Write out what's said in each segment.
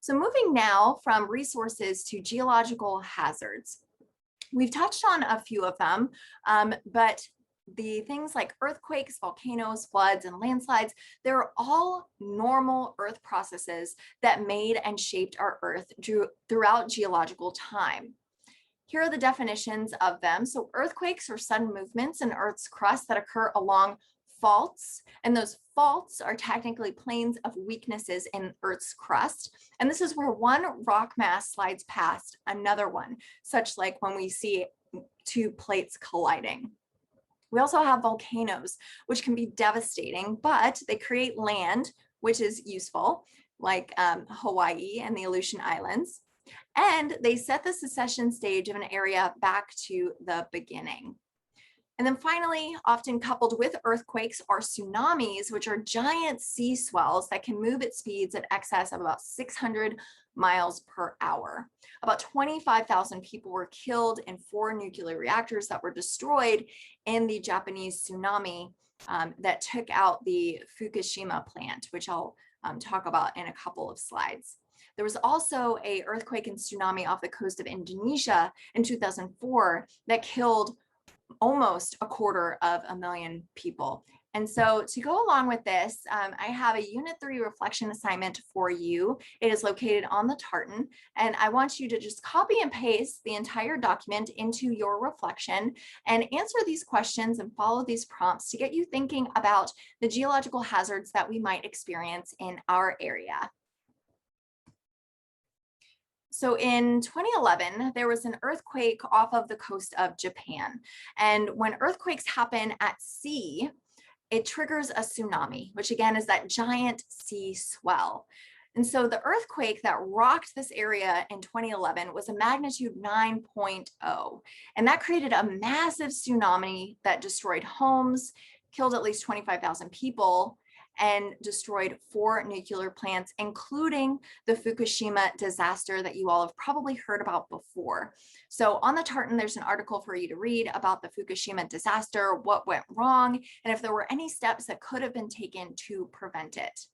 So moving now from resources to geological hazards. We've touched on a few of them, but the things like earthquakes, volcanoes, floods, and landslides, they're all normal Earth processes that made and shaped our Earth throughout geological time. Here are the definitions of them. So earthquakes are sudden movements in Earth's crust that occur along faults, and those faults are technically planes of weaknesses in Earth's crust. And this is where one rock mass slides past another one, such like when we see two plates colliding. We also have volcanoes, which can be devastating, but they create land, which is useful, like Hawaii and the Aleutian Islands. And they set the secession stage of an area back to the beginning. And then finally, often coupled with earthquakes are tsunamis, which are giant sea swells that can move at speeds in excess of about 600 miles per hour. About 25,000 people were killed in 4 nuclear reactors that were destroyed in the Japanese tsunami that took out the Fukushima plant, which I'll talk about in a couple of slides. There was also an earthquake and tsunami off the coast of Indonesia in 2004 that killed almost 250,000 people. And so to go along with this, I have a Unit 3 reflection assignment for you. It is located on the tartan, and I want you to just copy and paste the entire document into your reflection and answer these questions and follow these prompts to get you thinking about the geological hazards that we might experience in our area. So in 2011, there was an earthquake off of the coast of Japan. And when earthquakes happen at sea, it triggers a tsunami, which again is that giant sea swell. And so the earthquake that rocked this area in 2011 was a magnitude 9.0. And that created a massive tsunami that destroyed homes, killed at least 25,000 people, and destroyed 4 nuclear plants, including the Fukushima disaster that you all have probably heard about before. So on the tartan, there's an article for you to read about the Fukushima disaster, what went wrong, and if there were any steps that could have been taken to prevent it.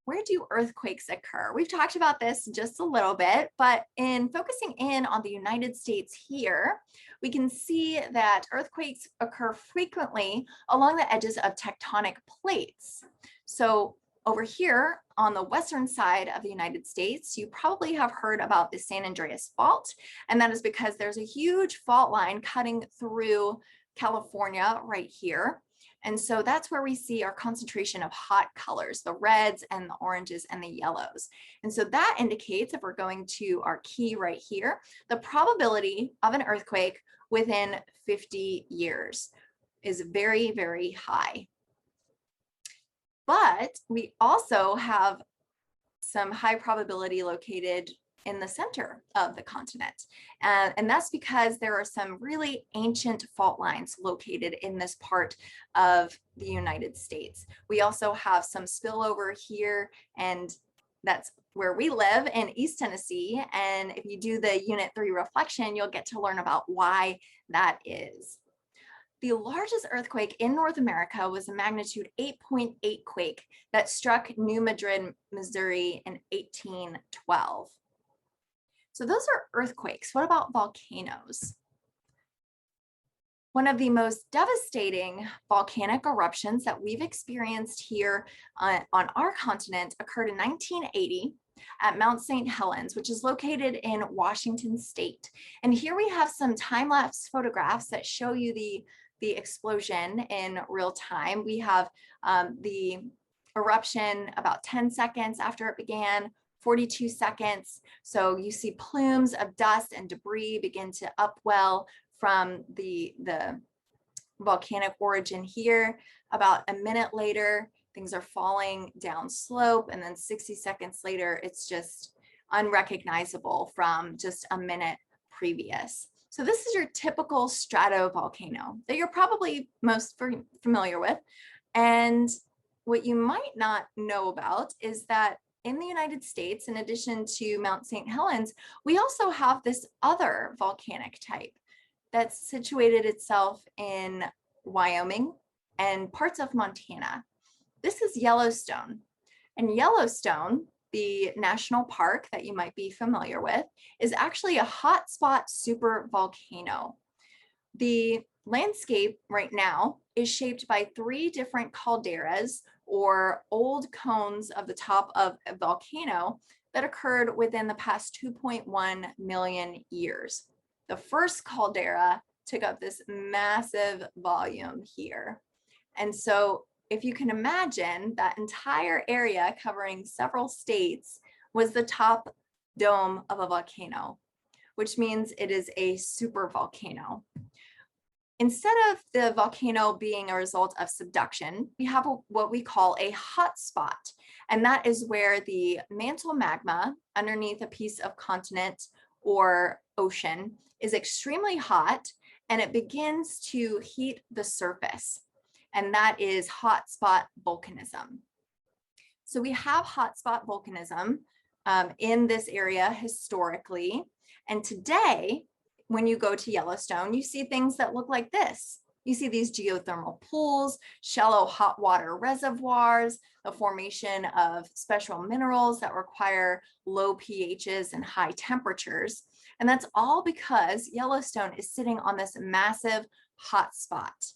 Where do earthquakes occur? We've talked about this just a little bit, but in focusing in on the United States here, we can see that earthquakes occur frequently along the edges of tectonic plates. So over here on the western side of the United States, you probably have heard about the San Andreas Fault, and that is because there's a huge fault line cutting through California right here. And so that's where we see our concentration of hot colors, the reds and the oranges and the yellows. And so that indicates, if we're going to our key right here, the probability of an earthquake within 50 years is very, very high. But we also have some high probability located in the center of the continent. And that's because there are some really ancient fault lines located in this part of the United States. We also have some spillover here, and that's where we live in East Tennessee. And if you do the Unit 3 reflection, you'll get to learn about why that is. The largest earthquake in North America was a magnitude 8.8 quake that struck New Madrid, Missouri in 1812. So those are earthquakes. What about volcanoes? One of the most devastating volcanic eruptions that we've experienced here on our continent occurred in 1980 at Mount St. Helens, which is located in Washington State. And here we have some time-lapse photographs that show you the explosion in real time. We have the eruption about 10 seconds after it began, 42 seconds. So you see plumes of dust and debris begin to upwell from the volcanic origin here. About a minute later, things are falling down slope, and then 60 seconds later, it's just unrecognizable from just a minute previous. So this is your typical stratovolcano that you're probably most familiar with. And what you might not know about is that in the United States, in addition to Mount St. Helens, we also have this other volcanic type that's situated itself in Wyoming and parts of Montana. This is Yellowstone. And Yellowstone, the national park that you might be familiar with, is actually a hotspot supervolcano. The landscape right now is shaped by 3 different calderas, or old cones of the top of a volcano that occurred within the past 2.1 million years. The first caldera took up this massive volume here. And so if you can imagine, that entire area covering several states was the top dome of a volcano, which means it is a supervolcano. Instead of the volcano being a result of subduction, we have what we call a hotspot, and that is where the mantle magma underneath a piece of continent or ocean is extremely hot, and it begins to heat the surface, and that is hotspot volcanism. So we have hotspot volcanism in this area historically, and today, when you go to Yellowstone, you see things that look like this. You see these geothermal pools, shallow hot water reservoirs, the formation of special minerals that require low pHs and high temperatures. And that's all because Yellowstone is sitting on this massive hotspot.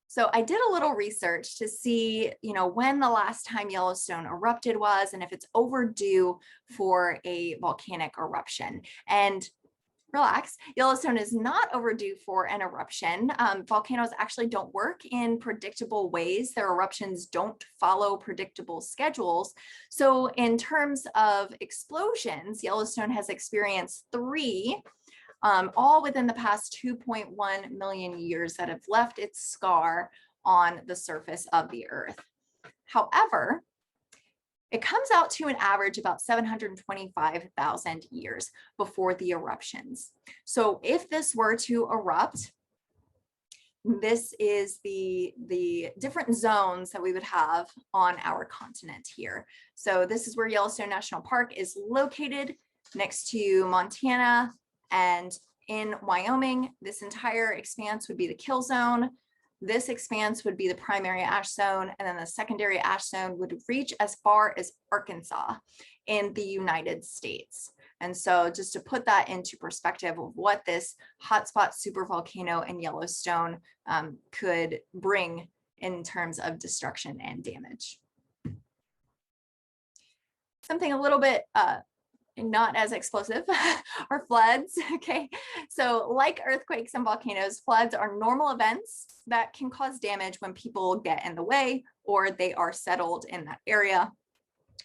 So I did a little research to see, when the last time Yellowstone erupted was, and if it's overdue for a volcanic eruption. And relax, Yellowstone is not overdue for an eruption. Volcanoes actually don't work in predictable ways. Their eruptions don't follow predictable schedules. So in terms of explosions, Yellowstone has experienced 3, all within the past 2.1 million years that have left its scar on the surface of the Earth. However, it comes out to an average about 725,000 years before the eruptions. So if this were to erupt, this is the different zones that we would have on our continent here. So this is where Yellowstone National Park is located, next to Montana, and in Wyoming. This entire expanse would be the kill zone. This expanse would be the primary ash zone, and then the secondary ash zone would reach as far as Arkansas in the United States. And so just to put that into perspective of what this hotspot supervolcano in Yellowstone could bring in terms of destruction and damage. Something a little bit not as explosive are floods. Okay, so like earthquakes and volcanoes, floods are normal events that can cause damage when people get in the way or they are settled in that area.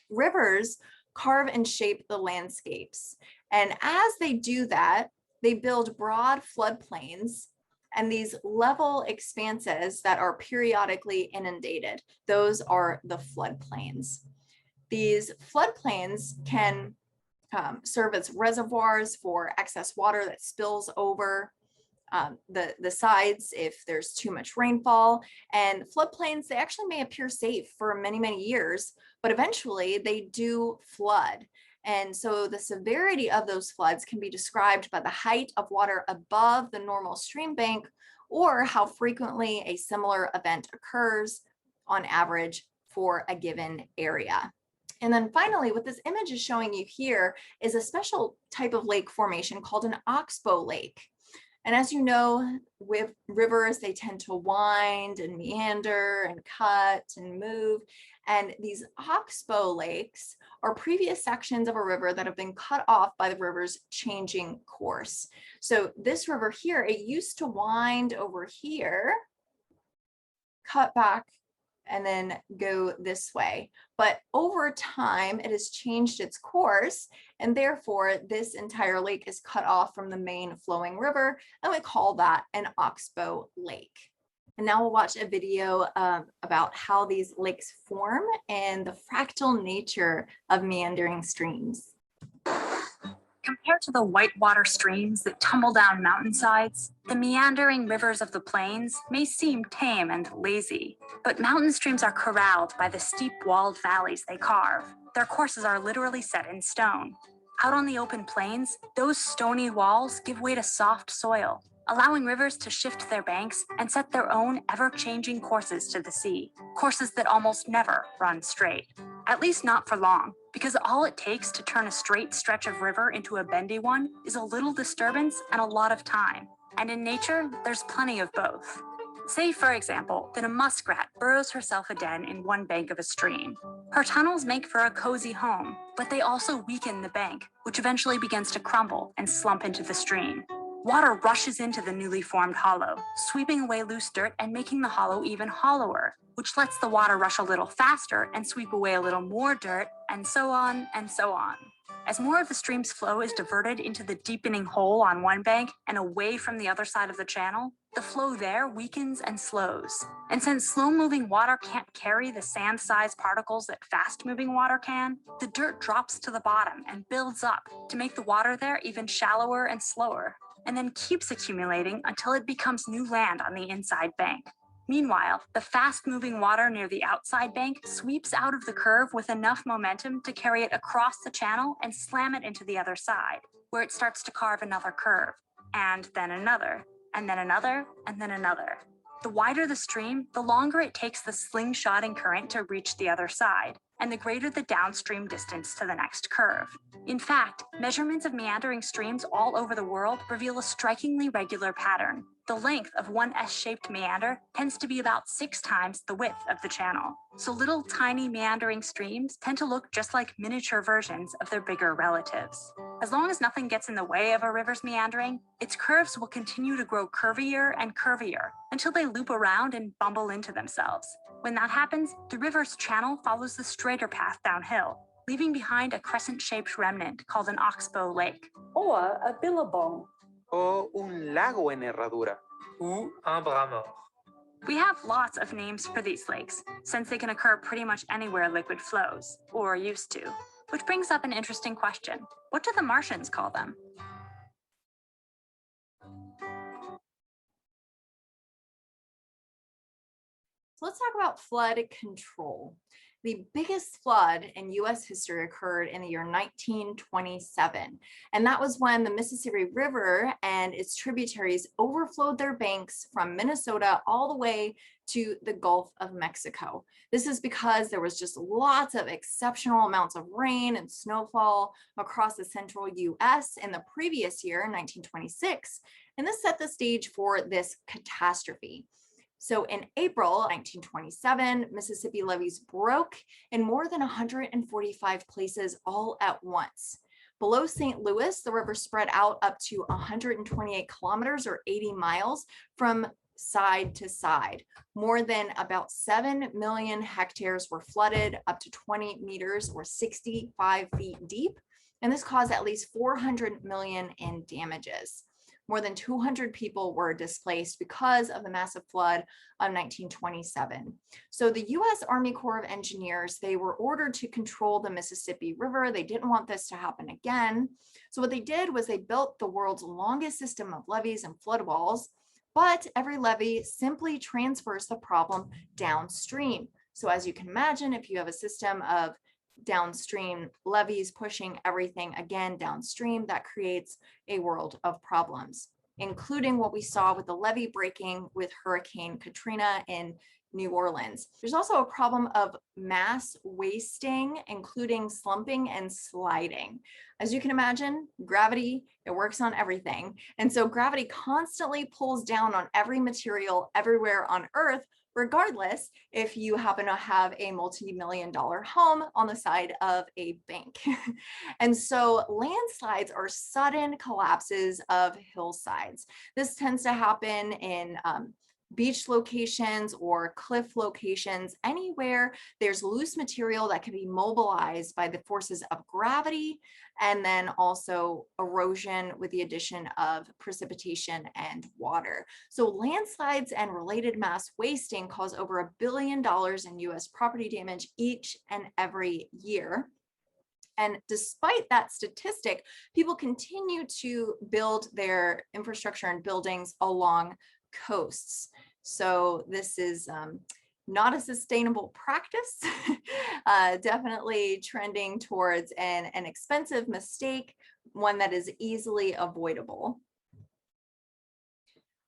Rivers carve and shape the landscapes, and as they do that, they build broad floodplains and these level expanses that are periodically inundated. Those are the floodplains. These floodplains can serve as reservoirs for excess water that spills over the sides if there's too much rainfall. And floodplains, they actually may appear safe for many, many years, but eventually they do flood. And so the severity of those floods can be described by the height of water above the normal stream bank, or how frequently a similar event occurs on average for a given area. And then finally, what this image is showing you here is a special type of lake formation called an oxbow lake. And as you know, with rivers, they tend to wind and meander and cut and move. And these oxbow lakes are previous sections of a river that have been cut off by the river's changing course. So this river here, it used to wind over here, cut back, and then go this way. But over time, it has changed its course, and therefore this entire lake is cut off from the main flowing river, and we call that an oxbow lake. And now we'll watch a video about how these lakes form and the fractal nature of meandering streams. Compared to the whitewater streams that tumble down mountainsides, the meandering rivers of the plains may seem tame and lazy. But mountain streams are corralled by the steep walled valleys they carve. Their courses are literally set in stone. Out on the open plains, those stony walls give way to soft soil, allowing rivers to shift their banks and set their own ever-changing courses to the sea, courses that almost never run straight. At least not for long, because all it takes to turn a straight stretch of river into a bendy one is a little disturbance and a lot of time. And in nature, there's plenty of both. Say, for example, that a muskrat burrows herself a den in one bank of a stream. Her tunnels make for a cozy home, but they also weaken the bank, which eventually begins to crumble and slump into the stream. Water rushes into the newly formed hollow, sweeping away loose dirt and making the hollow even hollower, which lets the water rush a little faster and sweep away a little more dirt, and so on and so on. As more of the stream's flow is diverted into the deepening hole on one bank and away from the other side of the channel, the flow there weakens and slows. And since slow-moving water can't carry the sand-sized particles that fast-moving water can, the dirt drops to the bottom and builds up to make the water there even shallower and slower, and then keeps accumulating until it becomes new land on the inside bank. Meanwhile, the fast-moving water near the outside bank sweeps out of the curve with enough momentum to carry it across the channel and slam it into the other side, where it starts to carve another curve, and then another, and then another, and then another. The wider the stream, the longer it takes the slingshotting current to reach the other side, and the greater the downstream distance to the next curve. In fact, measurements of meandering streams all over the world reveal a strikingly regular pattern. The length of one S-shaped meander tends to be about 6 times the width of the channel. So little tiny meandering streams tend to look just like miniature versions of their bigger relatives. As long as nothing gets in the way of a river's meandering, its curves will continue to grow curvier and curvier until they loop around and bumble into themselves. When that happens, the river's channel follows the straighter path downhill, leaving behind a crescent-shaped remnant called an oxbow lake. Or a billabong. O un lago en herradura. Ou un bras mort. We have lots of names for these lakes, since they can occur pretty much anywhere liquid flows, or used to. Which brings up an interesting question. What do the Martians call them? So let's talk about flood control. The biggest flood in US history occurred in the year 1927. And that was when the Mississippi River and its tributaries overflowed their banks from Minnesota all the way to the Gulf of Mexico. This is because there was just lots of exceptional amounts of rain and snowfall across the central US in the previous year, 1926. And this set the stage for this catastrophe. So in April 1927, Mississippi levees broke in more than 145 places all at once. Below St. Louis, the river spread out up to 128 kilometers or 80 miles from side to side. More than about 7 million hectares were flooded up to 20 meters or 65 feet deep. And this caused at least 400 million in damages. More than 200 people were displaced because of the massive flood of 1927. So the US Army Corps of Engineers, they were ordered to control the Mississippi River. They didn't want this to happen again. So what they did was they built the world's longest system of levees and flood walls, but every levee simply transfers the problem downstream. So as you can imagine, if you have a system of downstream levees pushing everything again downstream, that creates a world of problems, including what we saw with the levee breaking with Hurricane Katrina in New Orleans. There's also a problem of mass wasting, including slumping and sliding. As you can imagine, gravity, it works on everything. And so gravity constantly pulls down on every material everywhere on Earth, regardless if you happen to have a multi-million-dollar home on the side of a bank. And so landslides are sudden collapses of hillsides. This tends to happen in beach locations or cliff locations, anywhere there's loose material that can be mobilized by the forces of gravity, and then also erosion with the addition of precipitation and water. So landslides and related mass wasting cause over $1 billion in US property damage each and every year. And despite that statistic, people continue to build their infrastructure and buildings along coasts. So this is not a sustainable practice, definitely trending towards an expensive mistake, one that is easily avoidable.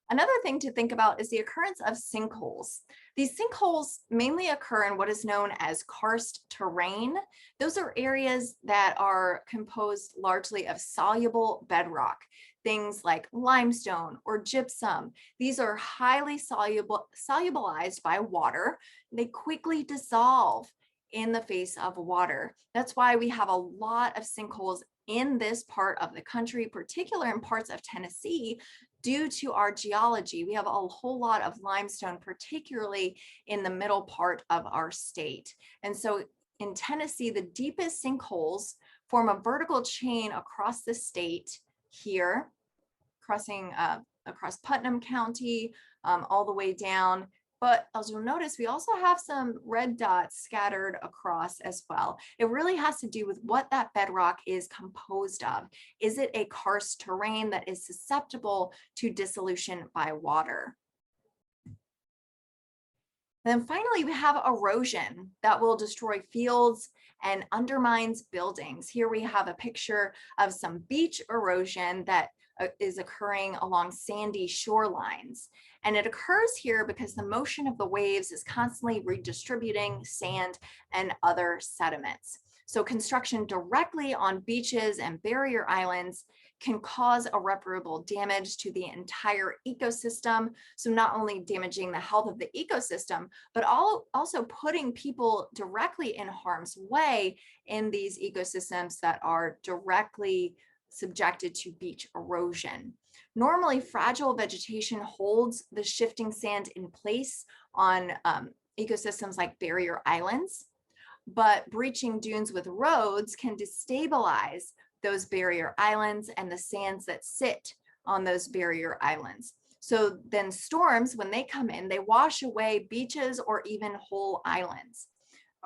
Another thing to think about is the occurrence of sinkholes. These sinkholes mainly occur in what is known as karst terrain. Those are areas that are composed largely of soluble bedrock, things like limestone or gypsum. These are highly solubilized by water. They quickly dissolve in the face of water. That's why we have a lot of sinkholes in this part of the country, particularly in parts of Tennessee, due to our geology. We have a whole lot of limestone, particularly in the middle part of our state. And so in Tennessee, the deepest sinkholes form a vertical chain across the state here, crossing across Putnam County, all the way down. But as you'll notice, we also have some red dots scattered across as well. It really has to do with what that bedrock is composed of. Is it a karst terrain that is susceptible to dissolution by water? Then finally, we have erosion that will destroy fields and undermines buildings. Here we have a picture of some beach erosion that is occurring along sandy shorelines. And it occurs here because the motion of the waves is constantly redistributing sand and other sediments. So construction directly on beaches and barrier islands can cause irreparable damage to the entire ecosystem. So not only damaging the health of the ecosystem, but also putting people directly in harm's way in these ecosystems that are directly subjected to beach erosion. Normally, fragile vegetation holds the shifting sand in place on ecosystems like barrier islands, but breaching dunes with roads can destabilize those barrier islands and the sands that sit on those barrier islands. So then storms, when they come in, they wash away beaches or even whole islands.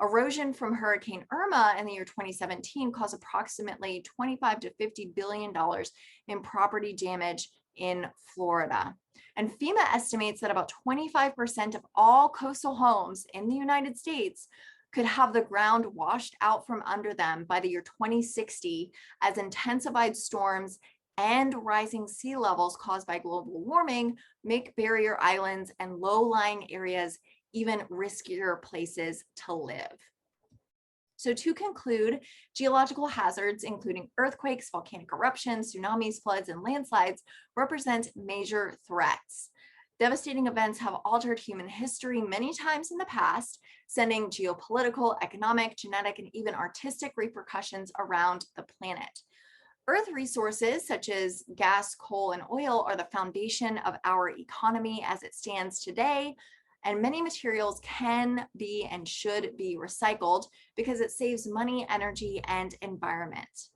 Erosion from Hurricane Irma in the year 2017 caused approximately $25 to $50 billion in property damage in Florida. And FEMA estimates that about 25% of all coastal homes in the United States could have the ground washed out from under them by the year 2060 as intensified storms and rising sea levels caused by global warming make barrier islands and low-lying areas even riskier places to live. So to conclude, geological hazards, including earthquakes, volcanic eruptions, tsunamis, floods, and landslides, represent major threats. Devastating events have altered human history many times in the past, sending geopolitical, economic, genetic, and even artistic repercussions around the planet. Earth resources such as gas, coal, and oil are the foundation of our economy as it stands today, and many materials can be and should be recycled because it saves money, energy, and environment.